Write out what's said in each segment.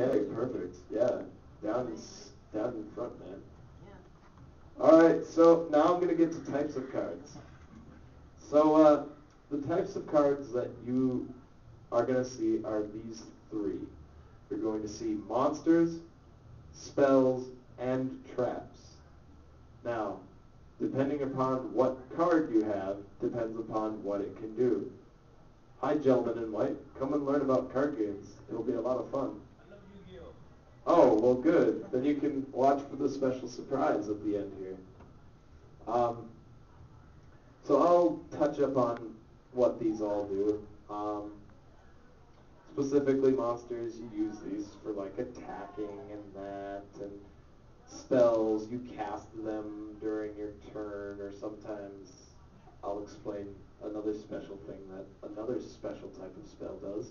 Okay, perfect. Yeah, down in front, man. All right, so now I'm going to get to types of cards. So the types of cards that you are going to see are these three. You're going to see monsters, spells, and traps. Now, depending upon what card you have, depends upon what it can do. Hi, gentlemen in white. Come and learn about card games. It'll be a lot of fun. I love Yu-Gi-Oh! Oh, well, good. Then you can watch for the special surprise at the end here. So I'll touch up on what these all do. Specifically, monsters, you use these for like attacking and that, and spells, you cast them during your turn, or sometimes I'll explain another special thing that another special type of spell does.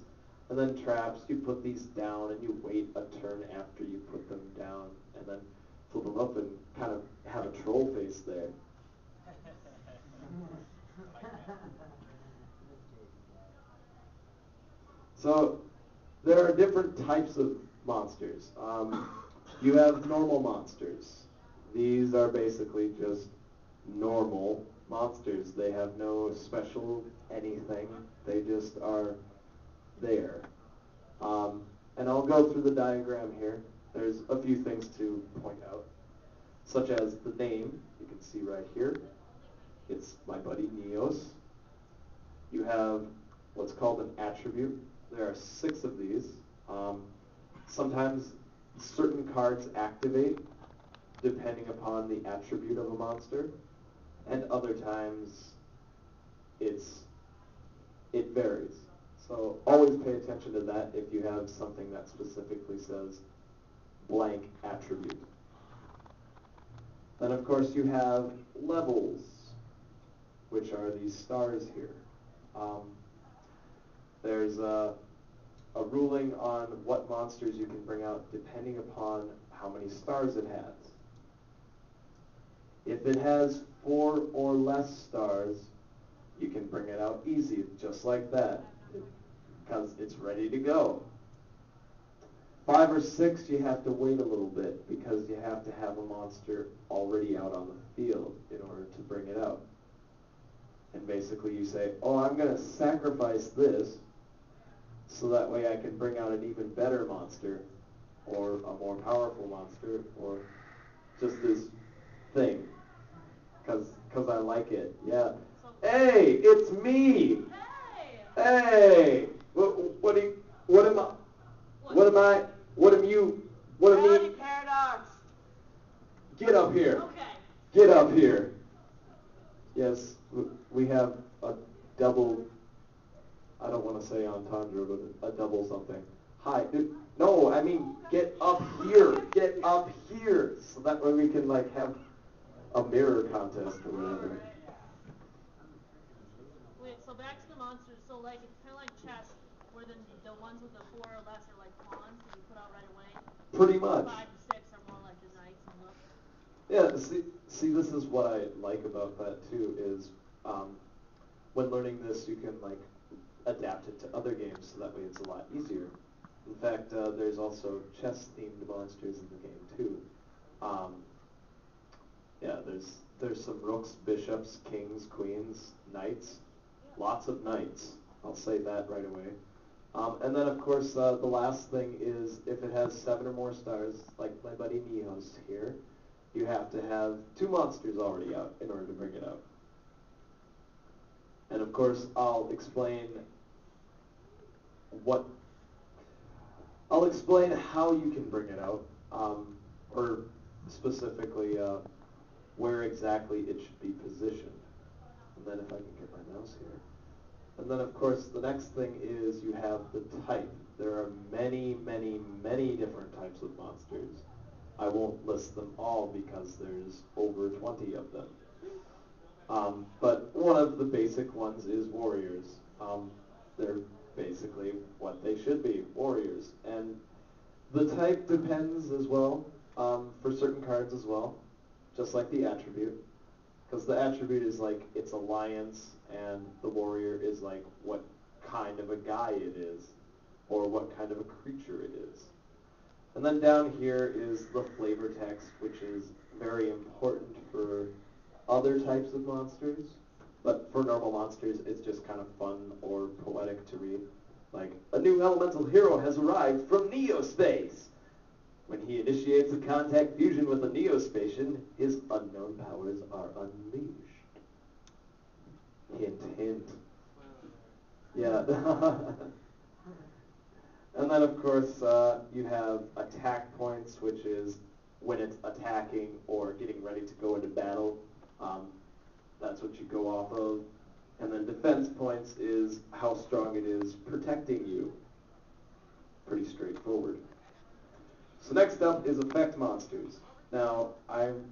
And then traps, you put these down and you wait a turn after you put them down, and then flip them up and kind of have a troll face there. So there are different types of monsters. You have normal monsters. These are basically just normal monsters. They have no special anything. They just are there. And I'll go through the diagram here. There's a few things to point out, such as the name. You can see right here. It's my buddy Neos. You have what's called an attribute. There are 6 of these. Sometimes certain cards activate depending upon the attribute of a monster, and other times it varies. So always pay attention to that if you have something that specifically says blank attribute. Then of course you have levels, which are these stars here. There's a ruling on what monsters you can bring out depending upon how many stars it has. If it has 4 or less stars, you can bring it out easy, just like that, because it's ready to go. 5 or 6, you have to wait a little bit, because you have to have a monster already out on the field in order to bring it out. And basically you say, oh, I'm going to sacrifice this, so that way I can bring out an even better monster, or a more powerful monster, or just this thing, because I like it. Yeah. Hey, it's me. Hey. What am you? Paradox. Get up here. Okay. Get up here. Yes, we have a double. I don't want to say entendre, but a double something. Hi. No, I mean get up here. Get up here, so that way we can like have a mirror contest or whatever. Wait, so back to the monsters. So like it's kind of like chess, where the ones with the 4 or less are like pawns that you put out right away. Pretty much. 5 to 6 are more like the knights and looks. Yeah. See, this is what I like about that too. Is when learning this, you can like adapt it to other games, so that way it's a lot easier. In fact, there's also chess-themed monsters in the game too. Yeah, there's some rooks, bishops, kings, queens, knights, lots of knights. I'll say that right away. And then of course the last thing is if it has 7 or more stars, like my buddy Neos here, you have to have 2 monsters already out in order to bring it out. And of course I'll explain how you can bring it out, or specifically where exactly it should be positioned. And then if I can get my mouse here. And then of course the next thing is you have the type. There are many, many, many different types of monsters. I won't list them all because there's over 20 of them. But one of the basic ones is warriors. They're basically what they should be, warriors. And the type depends as well, for certain cards as well, just like the attribute. Because the attribute is like its alliance, and the warrior is like what kind of a guy it is, or what kind of a creature it is. And then down here is the flavor text, which is very important for other types of monsters. But for normal monsters, it's just kind of fun or poetic to read. Like, a new elemental hero has arrived from Neospace. When he initiates a contact fusion with a Neospatian, his unknown powers are unleashed. Hint, hint. Yeah. And then, of course, you have attack points, which is when it's attacking or getting ready to go into battle. That's what you go off of. And then defense points is how strong it is protecting you. Pretty straightforward. So next up is effect monsters. Now, I'm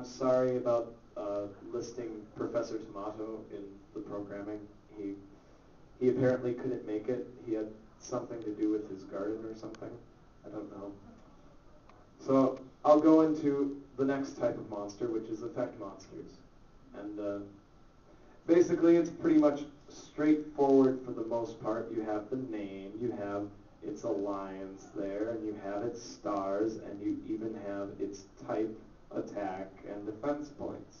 sorry about listing Professor Tomato in the programming. He apparently couldn't make it. He had something to do with his garden or something. I don't know. So I'll go into the next type of monster, which is effect monsters. And basically it's pretty much straightforward for the most part. You have the name, you have its alliance there, and you have its stars, and you even have its type, attack, and defense points.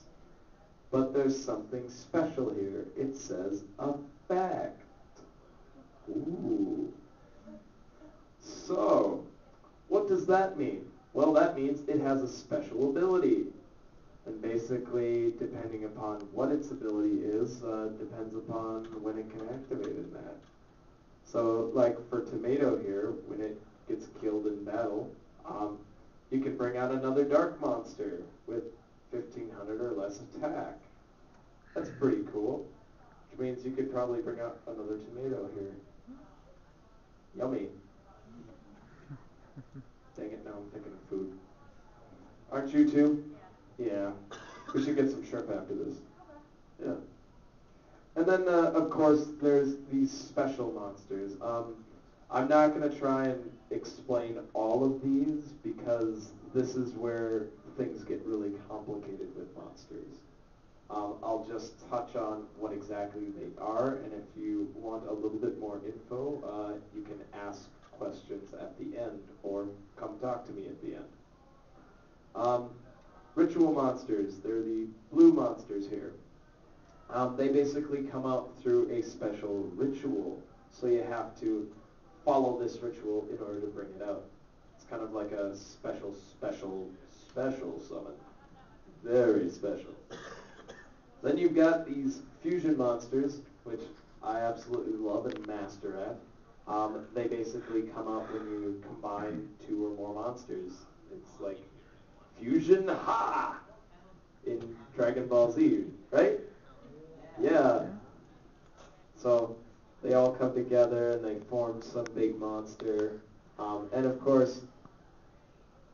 But there's something special here. It says effect. Ooh. So, what does that mean? Well, that means it has a special ability. And basically, depending upon what its ability is, depends upon when it can activate in that. So, like for Tomato here, when it gets killed in battle, you can bring out another dark monster with 1500 or less attack. That's pretty cool. Which means you could probably bring out another Tomato here. Yummy. Dang it, now I'm thinking of food. Aren't you too? Yeah. We should get some shrimp after this. Yeah. And then, of course, there's these special monsters. I'm not going to try and explain all of these because this is where things get really complicated with monsters. I'll just touch on what exactly they are, and if you want a little bit more info, you can ask questions at the end or come talk to me at the end. Ritual monsters, they're the blue monsters here. They basically come out through a special ritual, so you have to follow this ritual in order to bring it out. It's kind of like a special summon. Very special. Then you've got these fusion monsters, which I absolutely love and master at. They basically come out when you combine two or more monsters. It's like fusion ha in Dragon Ball Z, right? Yeah. So they all come together and they form some big monster. And of course,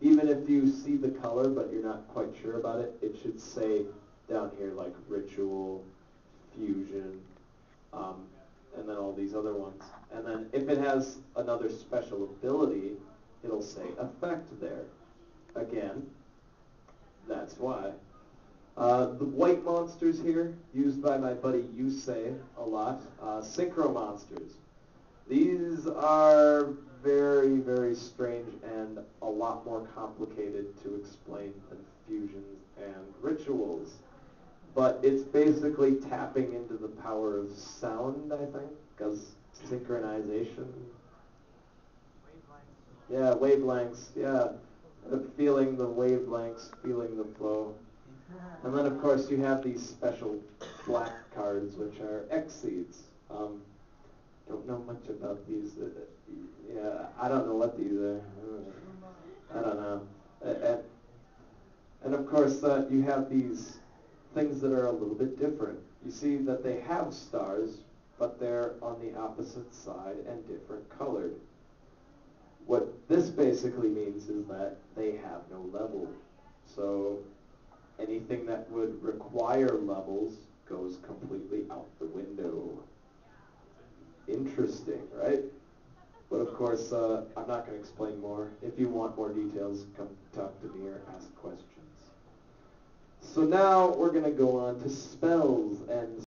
even if you see the color but you're not quite sure about it, it should say down here like ritual, fusion, and then all these other ones. And then if it has another special ability, it'll say effect there. Again, that's why. The white monsters here, used by my buddy Yusei a lot, synchro monsters. These are very, very strange and a lot more complicated to explain than fusions and rituals. But it's basically tapping into the power of sound, I think, because synchronization. Yeah, wavelengths, yeah. Feeling the wavelengths, feeling the flow. And then, of course, you have these special black cards, which are X-Seeds. Don't know much about these. Yeah, I don't know what these are. I don't know. And of course, you have these things that are a little bit different. You see that they have stars, but they're on the opposite side and different colored. What this basically means is that they have no level. So anything that would require levels goes completely out the window. Interesting, right? But of course, I'm not going to explain more. If you want more details, come talk to me or ask questions. So now we're going to go on to spells and